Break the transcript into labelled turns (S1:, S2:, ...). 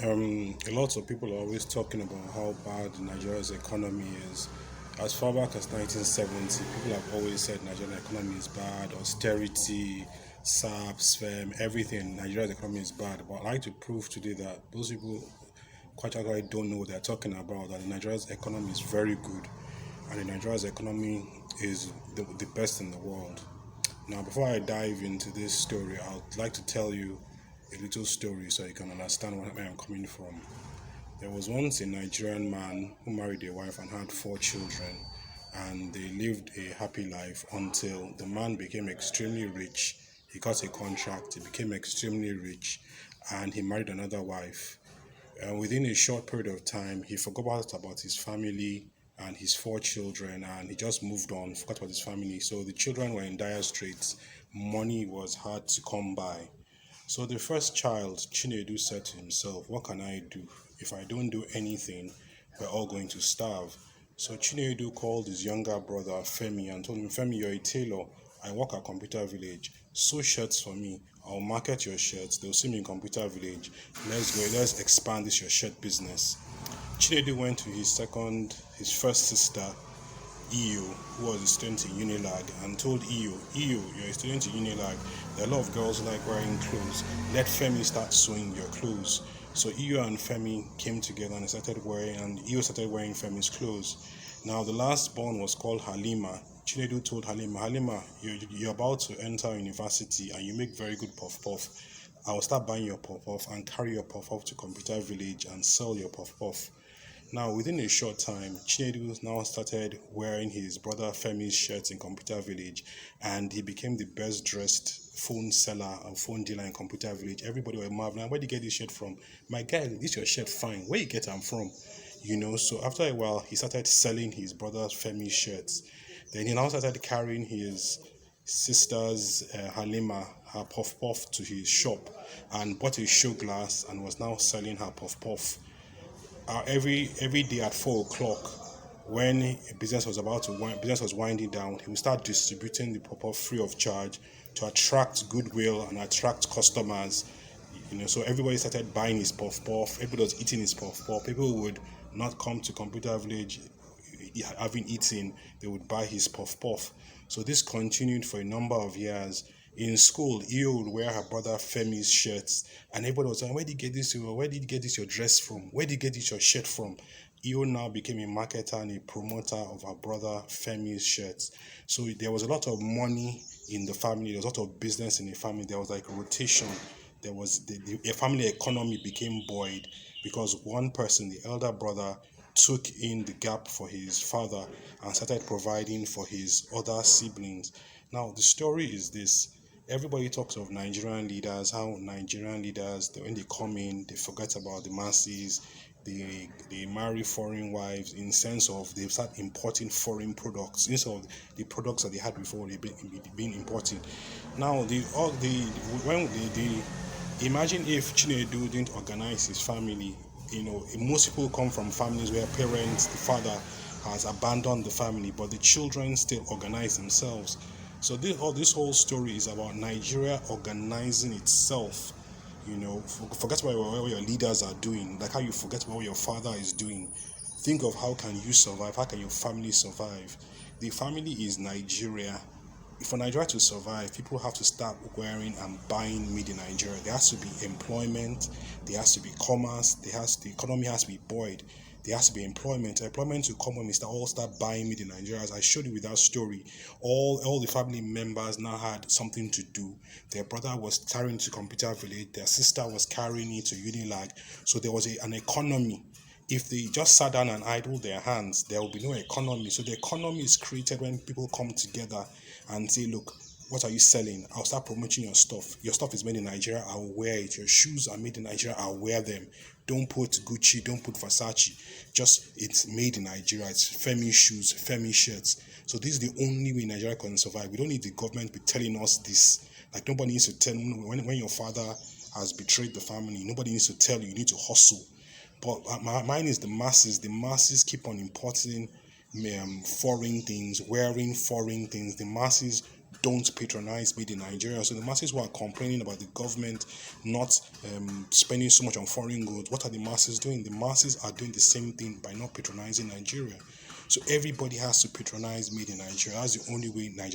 S1: A lot of people are always talking about how bad Nigeria's economy is. As far back as 1970, people have always said Nigerian economy is bad, austerity, SAP, SFEM, everything. Nigeria's economy is bad. But I'd like to prove today that those people quite actually don't know what they're talking about, that Nigeria's economy is very good, and the Nigeria's economy is the best in the world. Now, before I dive into this story, I'd like to tell you a little story so you can understand where I'm coming from. There was once a Nigerian man who married a wife and had 4 children, and they lived a happy life until the man became extremely rich. He got a contract, he became extremely rich, and he married another wife. And within a short period of time, he forgot about his family and his 4 children, and he just moved on, forgot about his family. So the children were in dire straits. Money was hard to come by. So the first child, Chinedu, said to himself, "What can I do? If I don't do anything, we're all going to starve." So Chinedu called his younger brother Femi and told him, "Femi, you're a tailor. I work at Computer Village. Sew shirts for me. I'll market your shirts. They'll see me in Computer Village. Let's go. Let's expand this your shirt business." Chinedu went to his first sister, EU, who was a student in Unilag, and told EU, you're a student in Unilag. There are a lot of girls who like wearing clothes. Let Femi start sewing your clothes. So EU and Femi came together and EU started wearing Femi's clothes. Now the last born was called Halima. Chinedu told Halima, you're about to enter university and you make very good puff puff. I will start buying your puff puff and carry your puff puff to Computer Village and sell your puff puff. Now, within a short time, Chinedu now started wearing his brother Femi's shirts in Computer Village, and he became the best dressed phone seller and phone dealer in Computer Village. Everybody were marveling, "Where did you get this shirt from? My guy, this your shirt fine. Where you get them from?" So after a while, he started selling his brother Femi's shirts. Then he now started carrying his sister's Halima, her puff puff, to his shop and bought a show glass and was now selling her puff puff. Every day at 4 o'clock, when business was winding down, he would start distributing the pop-up free of charge to attract goodwill and attract customers. So everybody started buying his puff puff. Everybody was eating his puff puff. People would not come to Computer Village having eaten, they would buy his puff puff. So this continued for a number of years. In school, Iyo would wear her brother Femi's shirts, and everybody was saying, "Where did you get this? Where did you get this your dress from? Where did you get this your shirt from?" Iyo now became a marketer and a promoter of her brother Femi's shirts. So there was a lot of money in the family. There was a lot of business in the family. There was like rotation. There was a family economy became buoyed because one person, the elder brother, took in the gap for his father and started providing for his other siblings. Now, the story is this. Everybody talks of Nigerian leaders, how Nigerian leaders, when they come in, they forget about the masses, they marry foreign wives in sense of they start importing foreign products instead of the products that they had before they've been importing. Now, imagine if Chinedu didn't organize his family. Most people come from families where the father has abandoned the family, but the children still organize themselves. So this whole story is about Nigeria organizing itself. Forget about what your leaders are doing, like how you forget about what your father is doing. Think of how can you survive, how can your family survive. The family is Nigeria. For Nigeria to survive, people have to start wearing and buying made in Nigeria. There has to be employment, there has to be commerce, the economy has to be buoyed. There has to be employment. Employment will come when we all start buying made in Nigeria. As I showed you with that story, all the family members now had something to do. Their brother was carrying to Computer Village, their sister was carrying it to Unilag. So there was an economy. If they just sat down and idled their hands, there will be no economy. So the economy is created when people come together and say, "Look, what are you selling? I'll start promoting your stuff. Your stuff is made in Nigeria, I'll wear it. Your shoes are made in Nigeria, I'll wear them. Don't put Gucci, don't put Versace. Just it's made in Nigeria. It's Femi shoes, Femi shirts." So this is the only way Nigeria can survive. We don't need the government to be telling us this. Like nobody needs to tell when your father has betrayed the family, nobody needs to tell you need to hustle. But mine is the masses. The masses keep on importing foreign things, wearing foreign things. The masses don't patronize made in Nigeria. So the masses who are complaining about the government not spending so much on foreign goods, what are the masses doing? The masses are doing the same thing by not patronizing Nigeria. So everybody has to patronize made in Nigeria. That's the only way Nigeria